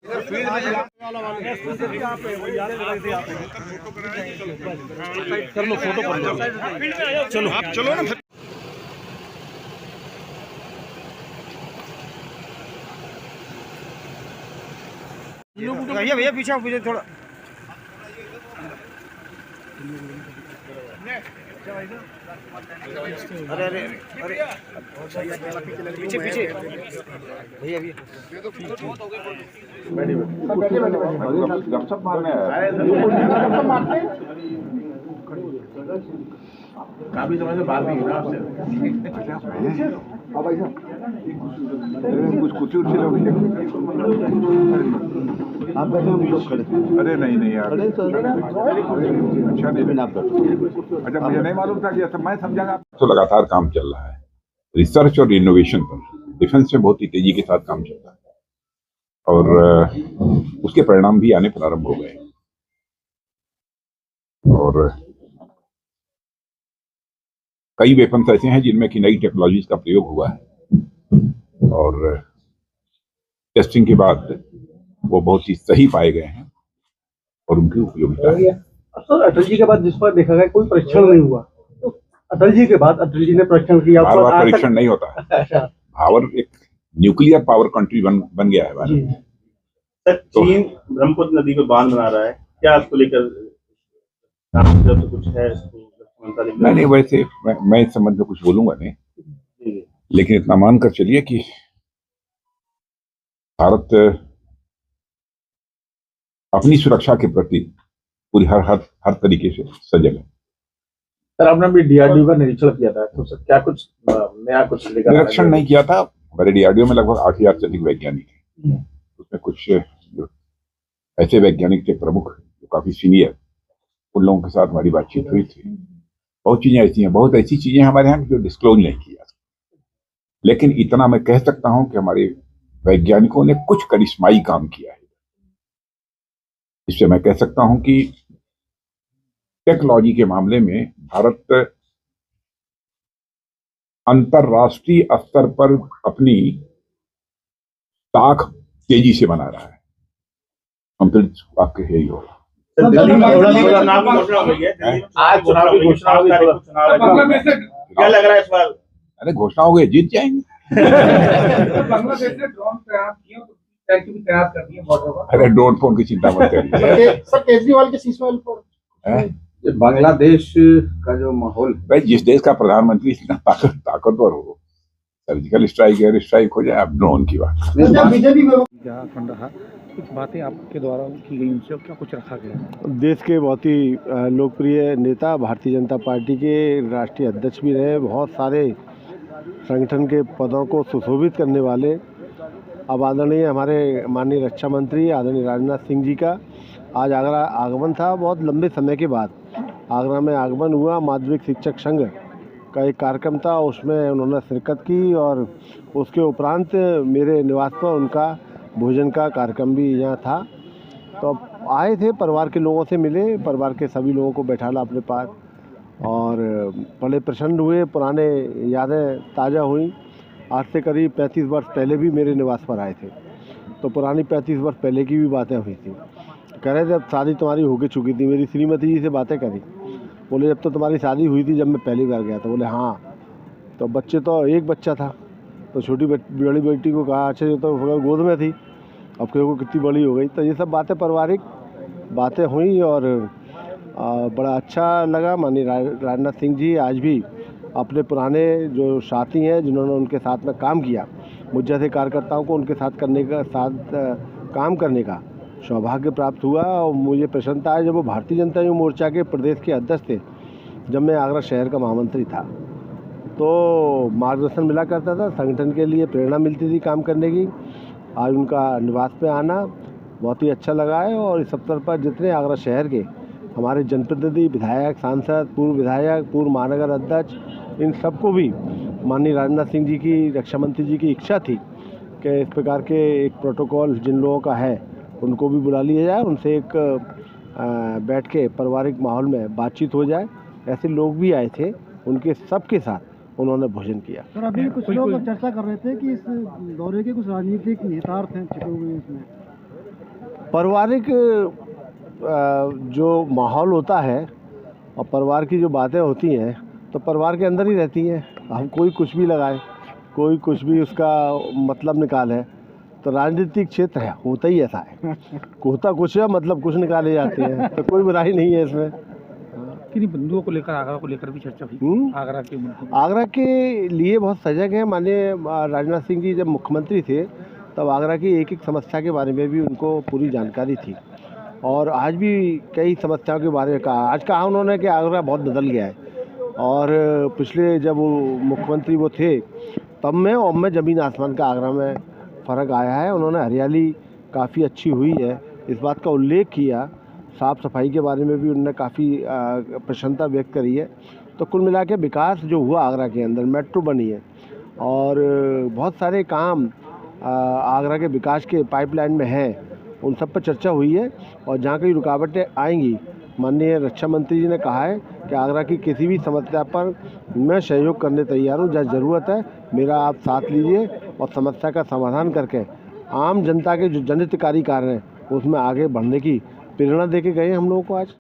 कर लो फोटो कर लो। चलो आप चलो ना। भैया पीछे थोड़ा। अरे अरे अरे पीछे भैया गपशप मारने काफी समय से बात नहीं हुई आपसे। कुछ कुछ आप बैठे हम लोग खड़े। अरे नहीं यार अच्छा नहीं आप अच्छा मुझे नहीं मालूम था कि ऐसा मैं समझागा। तो लगातार काम चल रहा है रिसर्च और इनोवेशन पर। डिफेंस में बहुत ही तेजी के साथ काम चल रहा है और उसके परिणाम भी आने प्रारंभ हो गए और कई वेपन्स ऐसे हैं जिनमें कि नई टेक्नोलॉजीज का प्रयोग हुआ है और टेस्टिंग के बाद वो बहुत ही सही पाए गए हैं और उनकी उपयोगिता है। सर अटल जी के बाद जिस पर देखा गया कोई परीक्षण नहीं हुआ, तो अटल जी के बाद अटल जी ने परीक्षण किया। बार बार परीक्षण नहीं होता है। पावर एक न्यूक्लियर पावर कंट्री बन गया है भारत। तो चीन ब्रह्मपुत्र नदी पे बांध बना रहा है, क्या आपको लेकर कुछ है? नहीं वैसे मैं इस संबंध में कुछ बोलूंगा नहीं, लेकिन इतना मानकर चलिए कि भारत अपनी सुरक्षा के प्रति पूरी हर तरीके से सजग है। सर आपने भी डीआरडीओ का निरीक्षण किया था, तो सर क्या कुछ नया कुछ निरीक्षण नहीं किया था। हमारे डीआरडीओ में लगभग 8,000 से अधिक वैज्ञानिक हैं। उसमें कुछ ऐसे वैज्ञानिक थे प्रमुख जो काफी सीनियर, उन लोगों के साथ हमारी बातचीत हुई थी। बहुत चीजें ऐसी हैं, बहुत ऐसी चीजें हमारे यहाँ जो डिस्क्लोज नहीं किया, लेकिन इतना मैं कह सकता हूं कि हमारे वैज्ञानिकों ने कुछ करिश्माई काम किया है। इससे मैं कह सकता हूं कि टेक्नोलॉजी के मामले में भारत अंतरराष्ट्रीय स्तर पर अपनी ताक तेजी से बना रहा है। हम फिर आपके यही होगा। क्या लग रहा है इस बार? अरे घोषणा हो गई, जीत जाएंगे। बांग्लादेश ने ड्रोन तैयार किए, तैयार कर दिए बॉर्डर पर। अरे ड्रोन फोन की चिंता मत करिए। सर केजरीवाल के सीजफायर पर बांग्लादेश का जो माहौल, भाई जिस देश का प्रधानमंत्री इतना ताकतवर हो, सर्जिकल स्ट्राइक एयर स्ट्राइक हो जाए, अब ड्रोन की बात। कुछ बातें आपके द्वारा की गई, उनसे क्या कुछ रखा गया? देश के बहुत ही लोकप्रिय नेता, भारतीय जनता पार्टी के राष्ट्रीय अध्यक्ष भी रहे, बहुत सारे संगठन के पदों को सुशोभित करने वाले अब आदरणीय हमारे माननीय रक्षा मंत्री आदरणीय राजनाथ सिंह जी का आज आगरा आगमन था। बहुत लंबे समय के बाद आगरा में आगमन हुआ। माध्यमिक शिक्षक संघ का एक कार्यक्रम था, उसमें उन्होंने शिरकत की और उसके उपरांत मेरे निवास पर उनका भोजन का कार्यक्रम भी यहाँ था। तो आए थे, परिवार के लोगों से मिले, परिवार के सभी लोगों को बैठाला अपने पास और बड़े प्रसन्न हुए। पुराने यादें ताज़ा हुई। आज से करीब 35 वर्ष पहले भी मेरे निवास पर आए थे, तो पुरानी 35 वर्ष पहले की भी बातें हुई थी। कह रहे थे अब शादी तुम्हारी हो चुकी थी। मेरी श्रीमती जी से बातें करी, बोले जब तो तुम्हारी शादी हुई थी जब मैं पहली बार गया था। बोले हाँ। तो बच्चे तो एक बच्चा था, तो छोटी बड़ी बेटी को कहा अच्छा ये तो गोद में थी, अब को कितनी बड़ी हो गई। तो ये सब बातें पारिवारिक बातें हुई और बड़ा अच्छा लगा। माननीय राजनाथ सिंह जी आज भी अपने पुराने जो साथी हैं जिन्होंने उनके साथ में काम किया, मुझ जैसे कार्यकर्ताओं को उनके साथ काम करने का सौभाग्य प्राप्त हुआ। और मुझे प्रसन्नता है जब वो भारतीय जनता युवा मोर्चा के प्रदेश के अध्यक्ष थे, जब मैं आगरा शहर का महामंत्री था, तो मार्गदर्शन मिला करता था, संगठन के लिए प्रेरणा मिलती थी काम करने की। आज उनका निवास पे आना बहुत ही अच्छा लगा है और इस अवसर पर जितने आगरा शहर के हमारे जनप्रतिनिधि, विधायक, सांसद, पूर्व विधायक, पूर्व महानगर अध्यक्ष, इन सबको भी माननीय राजनाथ सिंह जी की, रक्षा मंत्री जी की इच्छा थी कि इस प्रकार के एक प्रोटोकॉल जिन लोगों का है उनको भी बुला लिया जाए, उनसे एक बैठ के पारिवारिक माहौल में बातचीत हो जाए। ऐसे लोग भी आए थे, उनके सबके साथ उन्होंने भोजन किया। सर अभी कुछ लोग चर्चा कर रहे थे कि इस दौरे के कुछ राजनीतिक नेतार्थ हैं छिपे हुए हैं इसमें। पारिवारिक जो माहौल होता है और परिवार की जो बातें होती हैं तो परिवार के अंदर ही रहती हैं। हम कोई कुछ भी लगाए, कोई कुछ भी उसका मतलब निकाले, तो राजनीतिक क्षेत्र है, होता ही ऐसा है। होता कुछ है, मतलब कुछ निकाले जाते हैं, तो कोई बुराई नहीं है इसमें। किन्हीं बिंदुओं को लेकर, आगरा को लेकर भी चर्चा हुई। आगरा के मुद्दे आगरा के लिए बहुत सजग हैं। माननीय राजनाथ सिंह जी जब मुख्यमंत्री थे तब आगरा की एक एक समस्या के बारे में भी उनको पूरी जानकारी थी, और आज भी कई समस्याओं के बारे में कहा। आज कहा उन्होंने कि आगरा बहुत बदल गया है, और पिछले जब वो मुख्यमंत्री वो थे तब में और में ज़मीन आसमान का आगरा में फ़र्क आया है। उन्होंने हरियाली काफ़ी अच्छी हुई है, इस बात का उल्लेख किया। साफ़ सफाई के बारे में भी उन्होंने काफ़ी प्रसन्नता व्यक्त करी है। तो कुल मिला के विकास जो हुआ आगरा के अंदर, मेट्रो बनी है और बहुत सारे काम आगरा के विकास के पाइपलाइन में हैं, उन सब पर चर्चा हुई है। और जहाँ कहीं रुकावटें आएंगी, माननीय रक्षा मंत्री जी ने कहा है कि आगरा की किसी भी समस्या पर मैं सहयोग करने तैयार हूँ। जहाँ ज़रूरत है मेरा आप साथ लीजिए और समस्या का समाधान करके आम जनता के जो जनहितकारी कार्य हैं उसमें आगे बढ़ने की प्रेरणा दे के गए हम लोगों को आज।